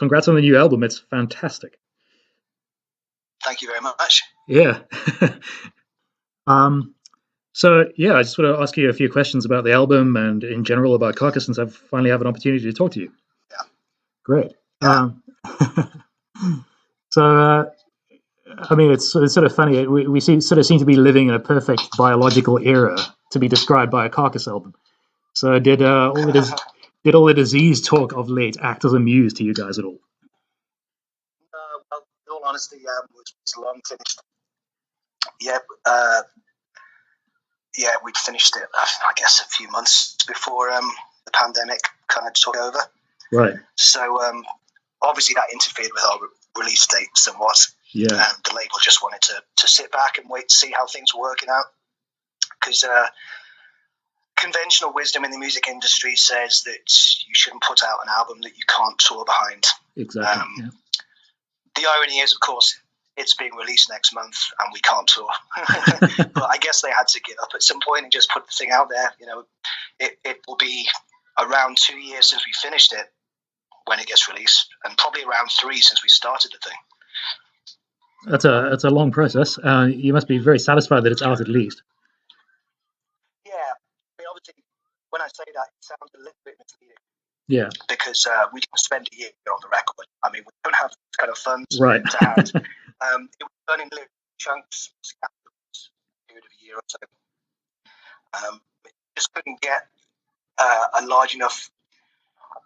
congrats on the new album. It's fantastic. Thank you very much. Yeah. So yeah, I just want to ask you a few questions about the album and in general about Carcass, since I finally have an opportunity to talk to you. Yeah. Great. Yeah. So I mean, it's sort of funny. We seem to be living in a perfect biological era to be described by a Carcass album. So did all the disease talk of late act as a muse to you guys at all? Well, in all honesty, was long finished. Yeah, we'd finished it, I guess, a few months before the pandemic kind of took over. Right. So obviously that interfered with our release date somewhat. Yeah. The label just wanted to sit back and wait to see how things were working out. Because conventional wisdom in the music industry says that you shouldn't put out an album that you can't tour behind. Exactly. Yeah. The irony is, of course, it's being released next month and we can't tour. But I guess they had to get up at some point and just put the thing out there. You know, it will be around 2 years since we finished it when it gets released, and probably around 3 since we started the thing. That's a long process. You must be very satisfied that it's out at least. Yeah, I mean, obviously, when I say that, it sounds a little bit misleading. Yeah. Because we didn't spend a year on the record. I mean, we don't have this kind of funds right. to hand. It was done in little chunks, scattered a period of a year or so. Just couldn't get a large enough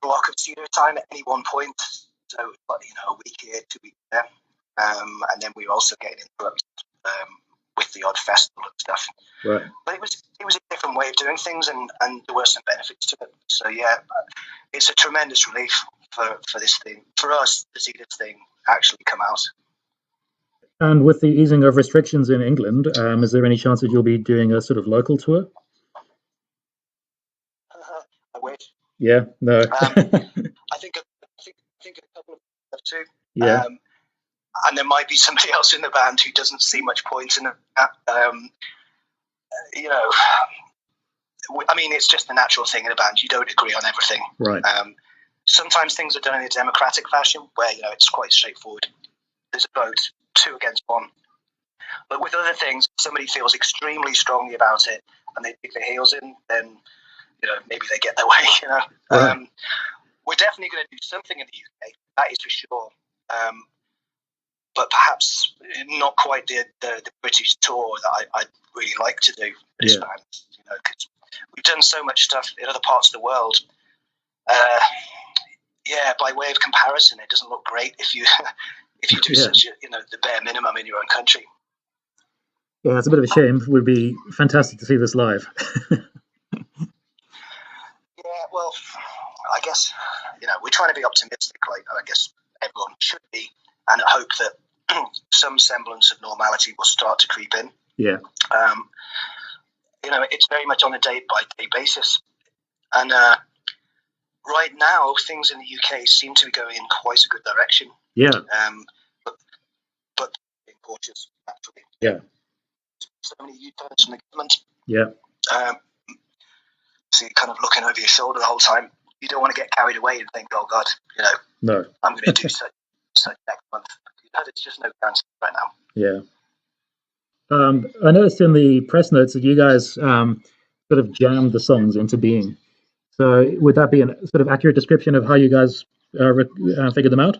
block of studio time at any one point. So, a week here, 2 weeks there. And then we were also getting interrupted with the odd festival and stuff. Right. But it was a different way of doing things, and there were some benefits to it. So yeah, it's a tremendous relief for this thing, for us to see this thing actually come out. And with the easing of restrictions in England, is there any chance that you'll be doing a sort of local tour? I wish. Yeah. No. I think a couple of two. Yeah. And there might be somebody else in the band who doesn't see much point in that. I mean, it's just the natural thing in a band. You don't agree on everything. Right. Sometimes things are done in a democratic fashion where, it's quite straightforward. There's a vote, 2 against 1. But with other things, if somebody feels extremely strongly about it and they dig their heels in, then, maybe they get their way, Right. We're definitely going to do something in the UK, that is for sure. But perhaps not quite the British tour that I'd really like to do for this band, because we've done so much stuff in other parts of the world. By way of comparison, it doesn't look great if you do such the bare minimum in your own country. Yeah, it's a bit of a shame. It would be fantastic to see this live. Yeah, well, I guess we're trying to be optimistic, like I guess everyone should be, and I hope that some semblance of normality will start to creep in. Yeah. It's very much on a day-by-day basis. And right now, things in the UK seem to be going in quite a good direction. Yeah. But being cautious, naturally. Yeah. So many U-turns from the government. Yeah. So you're kind of looking over your shoulder the whole time. You don't want to get carried away and think, oh, God, no, I'm going to do such next month. There's just no chance right now. Yeah. I noticed in the press notes that you guys sort of jammed the songs into being. So would that be a sort of accurate description of how you guys figured them out?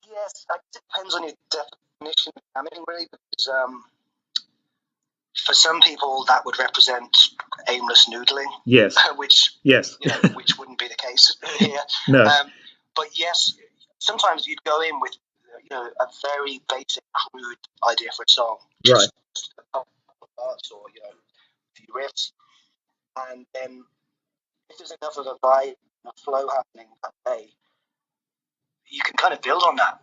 Yes, it depends on your definition of jamming, really, because for some people that would represent aimless noodling. Yes. which wouldn't be the case here. No. But yes, sometimes you'd go in with a very basic, crude idea for a song, just a couple of parts or a few riffs, and then if there's enough of a vibe, a flow happening that day, you can kind of build on that,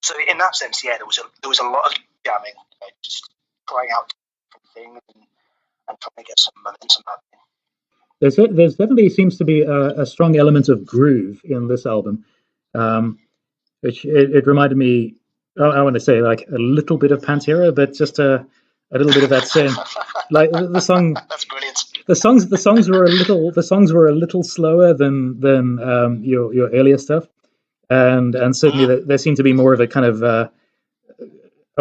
So in that sense, there was a lot of jamming, just trying out different things and trying to get some momentum happening. There's definitely seems to be a strong element of groove in this album, which it reminded me. I want to say like a little bit of Pantera, but just a little bit of that same, like the song. That's brilliant. the songs were a little slower than your earlier stuff, and certainly there seemed to be more of a kind of I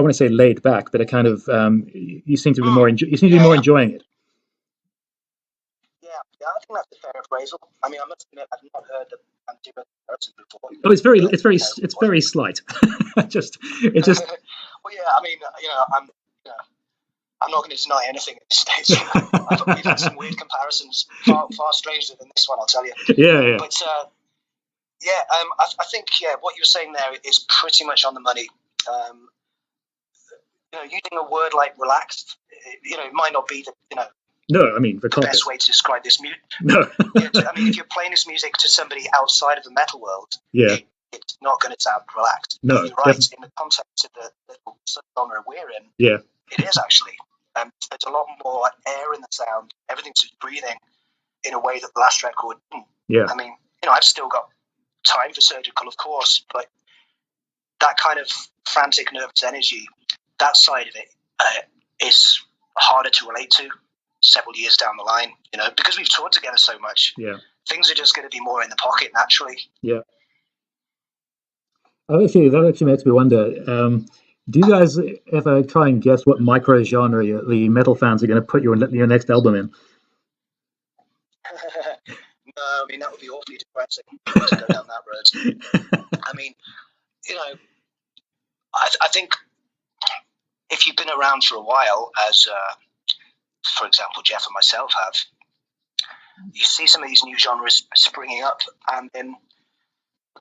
want to say laid back, but a kind of you seem to be more enjoying it. Yeah, I think that's a fair appraisal. I mean, I must admit, I've not heard the Antifa person before. Oh, it's very slight. It just. Well, yeah, I mean, I'm not going to deny anything at this stage. We've had some weird comparisons, far stranger than this one, I'll tell you. Yeah. But I think what you're saying there is pretty much on the money. Using a word like relaxed, it might not be No, I mean the best way to describe this music. No. I mean, if you're playing this music to somebody outside of the metal world, it's not going to sound relaxed. No, you're right. In the context of the little subgenre we're in, it is actually. There's a lot more air in the sound. Everything's just breathing in a way that the last record didn't. Yeah. I mean, I've still got time for Surgical, of course, but that kind of frantic, nervous energy, that side of it is harder to relate to several years down the line, because we've toured together so much. Yeah. Things are just going to be more in the pocket naturally. Yeah. That actually makes me wonder, do you guys ever try and guess what micro genre the metal fans are going to put your next album in? No, I mean, that would be awfully depressing to go down that road. I mean, I think if you've been around for a while, as for example Jeff and myself have, you see some of these new genres springing up, and then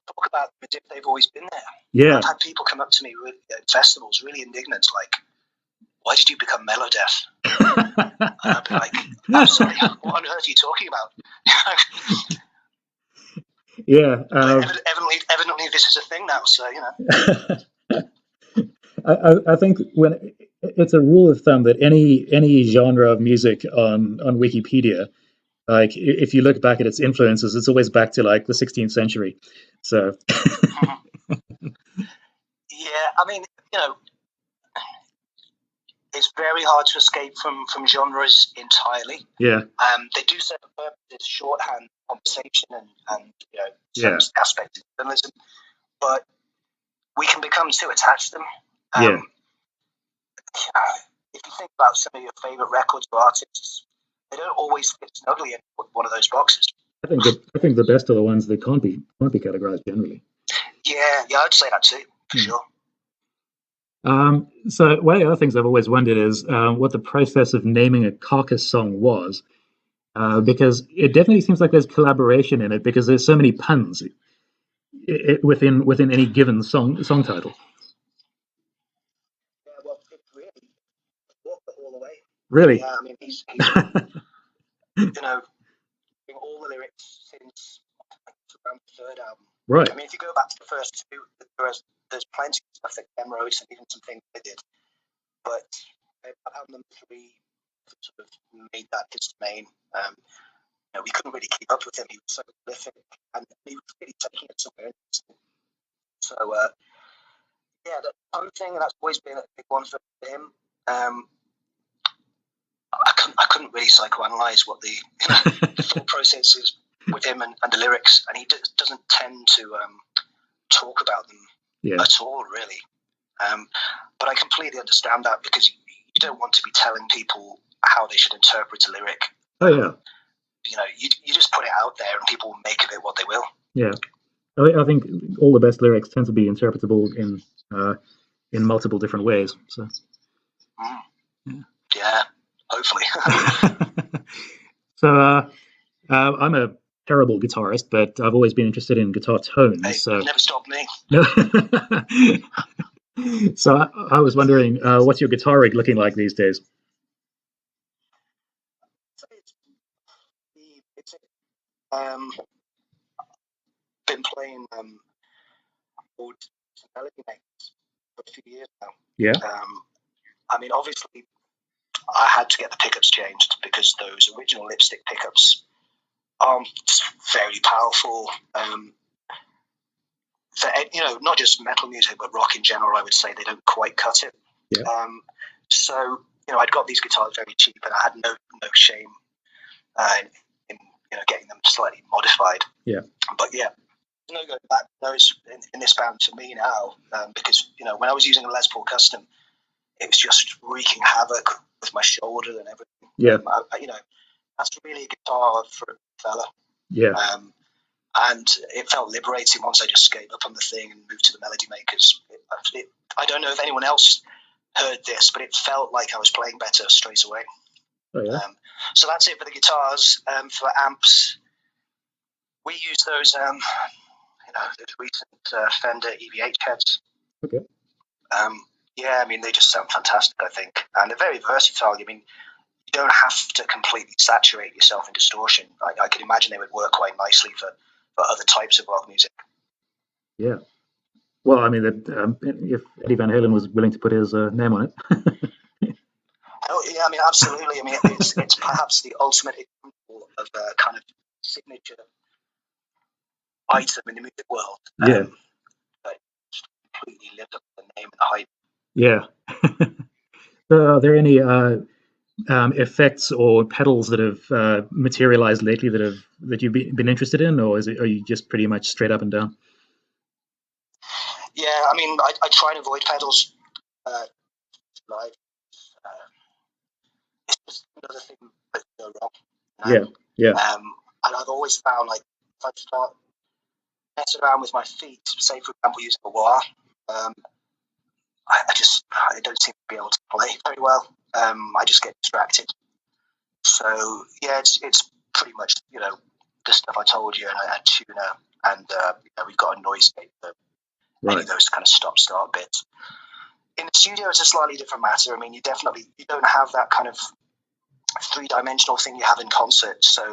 talk about them as if they've always been there. Yeah. I've had people come up to me at festivals really indignant, like, why did you become melodeath? And I'd be like, I'm sorry, what on earth are you talking about? Yeah. Evidently this is a thing now, so, I think when it's a rule of thumb that any genre of music on Wikipedia, like if you look back at its influences, it's always back to like the 16th century. So. Yeah, I mean, it's very hard to escape from genres entirely. Yeah. They do serve a purpose as shorthand conversation and some aspect of journalism, but we can become too attached to them. If you think about some of your favorite records or artists, they don't always fit snugly in one of those boxes. I think the best are the ones that can't be categorized generally. Yeah, I'd say that too, for sure. So one of the other things I've always wondered is what the process of naming a Carcass song was, because it definitely seems like there's collaboration in it, because there's so many puns within any given song title. Yeah, well, it really walked all the way. Really? Yeah, I mean, he's all the lyrics since around the third album. Right. I mean, if you go back to the first two, there's plenty of stuff that Ken wrote and even some things they did. But album number 3 sort of made that his domain. We couldn't really keep up with him. He was so prolific, and he was really taking it somewhere interesting. So, the other thing, and that's always been a big one for him. I couldn't really psychoanalyze what the thought process is with him and the lyrics, and he doesn't tend to talk about them at all, really. But I completely understand that, because you don't want to be telling people how they should interpret a lyric. Oh yeah. You just put it out there, and people will make of it what they will. Yeah, I think all the best lyrics tend to be interpretable in multiple different ways. So. Yeah, hopefully. So I'm a terrible guitarist, but I've always been interested in guitar tones. Hey, so never stopped me. So I was wondering, what's your guitar rig looking like these days? Been playing old melody makers for a few years now. Yeah. I mean, obviously, I had to get the pickups changed, because those original lipstick pickups aren't very powerful. Not just metal music, but rock in general, I would say they don't quite cut it. Yeah. So I'd got these guitars very cheap, and I had no shame in getting them slightly modified. Yeah. But yeah, no going back those in this band to me now, because when I was using a Les Paul Custom, it was just wreaking havoc with my shoulder and everything. Yeah. That's really a guitar for a fella. Yeah. And it felt liberating once I just gave up on the thing and moved to the Melody Makers. I don't know if anyone else heard this, but it felt like I was playing better straight away. Oh, yeah. So that's it for the guitars. For amps, we use those recent Fender EVH heads. Okay. Yeah, I mean, they just sound fantastic, I think. And they're very versatile. I mean, you don't have to completely saturate yourself in distortion. I can imagine they would work quite nicely for other types of rock music. Yeah. Well, I mean, if Eddie Van Halen was willing to put his name on it. Oh, yeah, I mean, absolutely. I mean, it's perhaps the ultimate example of a kind of signature item in the music world. Yeah. But completely lived up to the name and the hype. Yeah. So are there any effects or pedals that have materialized lately that you've been interested in, or are you just pretty much straight up and down? Yeah, I mean, I try and avoid pedals live. It's just another thing that can go wrong. Yeah. And I've always found, like, if I start messing around with my feet, say for example using a wah, I don't seem to be able to play very well. I just get distracted. So yeah, it's pretty much the stuff I told you, and a tuner, and we've got a noise gate for any of those kind of stop-start bits. In the studio, it's a slightly different matter. I mean, you don't have that kind of three-dimensional thing you have in concert. So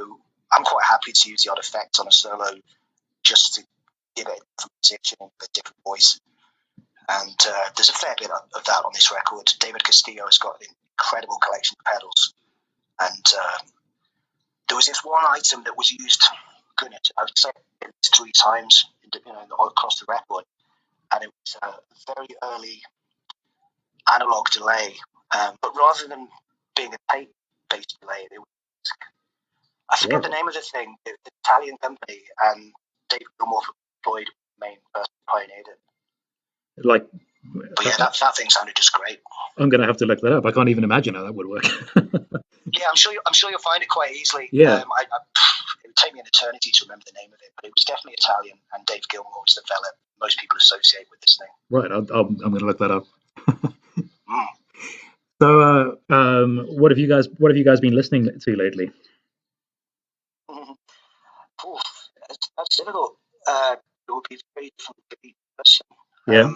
I'm quite happy to use the odd effects on a solo just to give it a different position, a different voice. And there's a fair bit of that on this record. David Castillo has got an incredible collection of pedals. And there was this one item that was used, goodness, I would say it's 3 times across the record. And it was a very early analog delay. But rather than being a tape-based delay, it was, I forget the name of the thing, the Italian company, and David Gilmour Floyd, main person, pioneered it. But yeah, that thing sounded just great. I'm going to have to look that up. I can't even imagine how that would work. Yeah, I'm sure you'll find it quite easily. Yeah. It would take me an eternity to remember the name of it, but it was definitely Italian, and Dave Gilmour was the fella most people associate with this thing. Right, I'm going to look that up. So, what have you guys been listening to lately? That's difficult. It would be very different for each person. Yeah.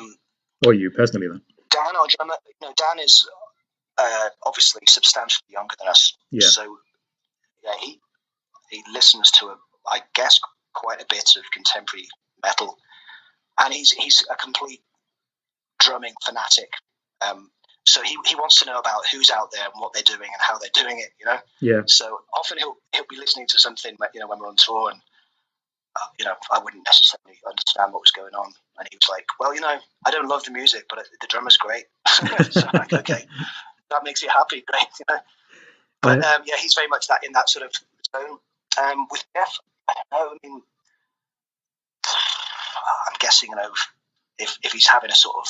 Or you personally, then? Dan, our drummer, Dan is obviously substantially younger than us. Yeah. So yeah, he listens to I guess quite a bit of contemporary metal, and he's a complete drumming fanatic. So he wants to know about who's out there and what they're doing and how they're doing it. Yeah. So often he'll be listening to something when we're on tour, and I wouldn't necessarily understand what was going on, and he was like, well, I don't love the music, but the drummer's great. So I'm like, okay, that makes you happy, great. But yeah, he's very much in that sort of zone. With Jeff, I don't know. I mean, I'm guessing, if he's having a sort of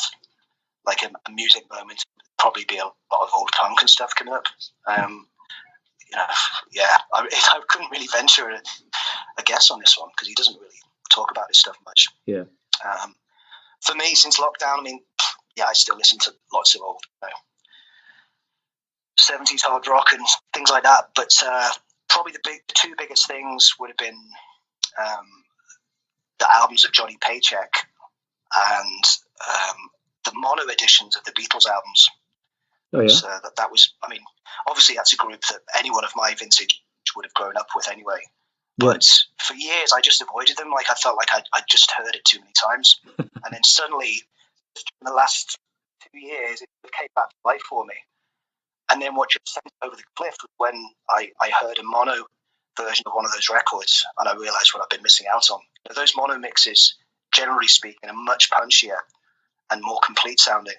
like a music moment, probably be a lot of old punk and stuff coming up. Yeah, I couldn't really venture a guess on this one because he doesn't really talk about his stuff much. Yeah. For me, since lockdown, I mean, yeah, I still listen to lots of old 70s hard rock and things like that. But probably the 2 biggest things would have been the albums of Johnny Paycheck and the mono editions of the Beatles albums. Oh, yeah. So that was, I mean, obviously that's a group that anyone of my vintage would have grown up with anyway. But for years, I just avoided them. Like, I felt like I just heard it too many times. And then suddenly, in the last 2 years, it came back to life for me. And then what just sent it over the cliff was when I heard a mono version of one of those records, and I realized what I've been missing out on. Those mono mixes, generally speaking, are much punchier and more complete sounding.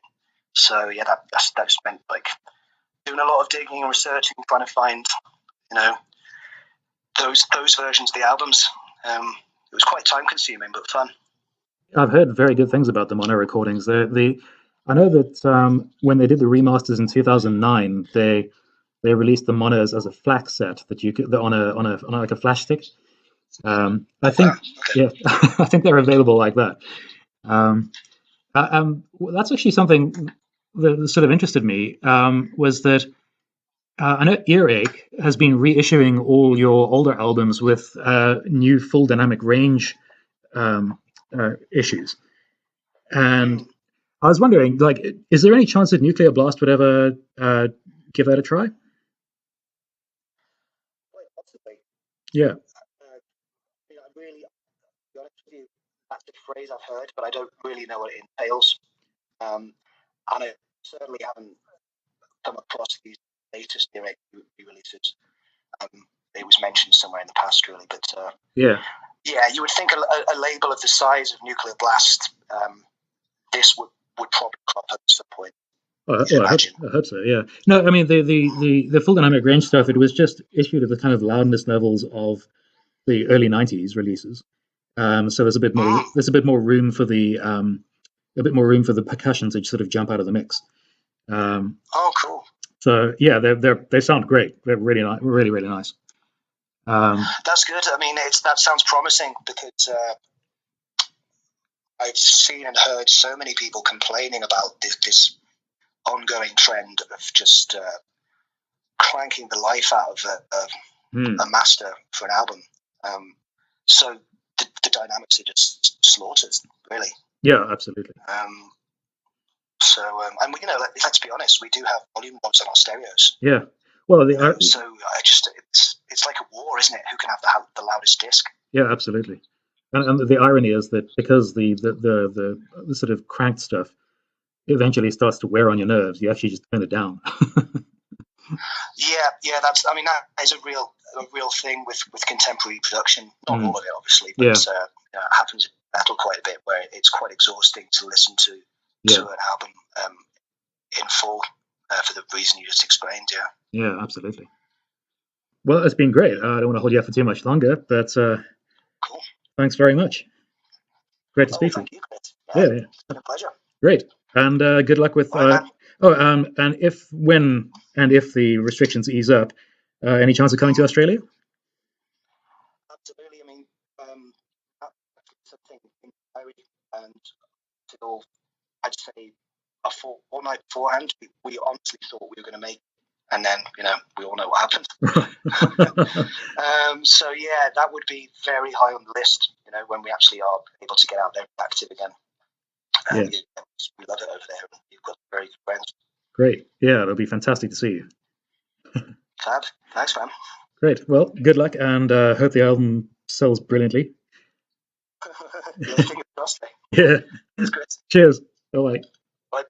So yeah, that just meant like doing a lot of digging and researching, trying to find those versions of the albums. It was quite time consuming, but fun. I've heard very good things about the mono recordings. I know that when they did the remasters in 2009, they released the monos as a FLAC set that you could on like a flash stick. I think okay. I think they're available like that. That's actually something that sort of interested me. Was that I know Earache has been reissuing all your older albums with new full dynamic range issues, and I was wondering, like, is there any chance that Nuclear Blast would ever give that a try? Quite possibly. Yeah. Really, to be honest with you, that's a phrase I've heard, but I don't really know what it entails. And I certainly haven't come across these latest Earache releases. It was mentioned somewhere in the past, really, but yeah, you would think a label of the size of Nuclear Blast, this would probably crop up at some point. I hope so. Yeah. No, I mean the full dynamic range stuff. It was just issued at the kind of loudness levels of the early '90s releases. So there's a bit more. There's a bit more room for the percussion to sort of jump out of the mix. Oh, cool. So yeah, they sound great. They're really nice, really nice. That's good. I mean, that sounds promising because I've seen and heard so many people complaining about this ongoing trend of just cranking the life out of a master for an album. So the dynamics are just slaughtered, really. Yeah, absolutely. And let's be honest, we do have volume knobs on our stereos. Yeah. Well, so it's like a war, isn't it? Who can have the loudest disc? Yeah, absolutely. And the irony is that because the sort of cranked stuff eventually starts to wear on your nerves, you actually just turn it down. Yeah. That is a real thing with contemporary production. Not all of it, obviously, but it happens in metal quite a bit, where it's quite exhausting to listen to an album in full for the reason you just explained. Yeah, absolutely. Well, it's been great. I don't want to hold you up for too much longer, but cool. Thanks very much. Great to speak to you. Yeah, it's been a pleasure. Great, and good luck with. And if the restrictions ease up, any chance of coming to Australia? Absolutely. I mean, something in diary, and until I'd say a fortnight beforehand, we honestly thought we were going to make, and then we all know what happened. So yeah, that would be very high on the list. When we actually are able to get out there and active again. We love it over there. You've got very good friends. Great. Yeah, it'll be fantastic to see you. Fab. Thanks, man. Great. Well, good luck, and hope the album sells brilliantly. Fingers crossed. Yeah. Cheers, Chris. Cheers. Bye-bye. Bye.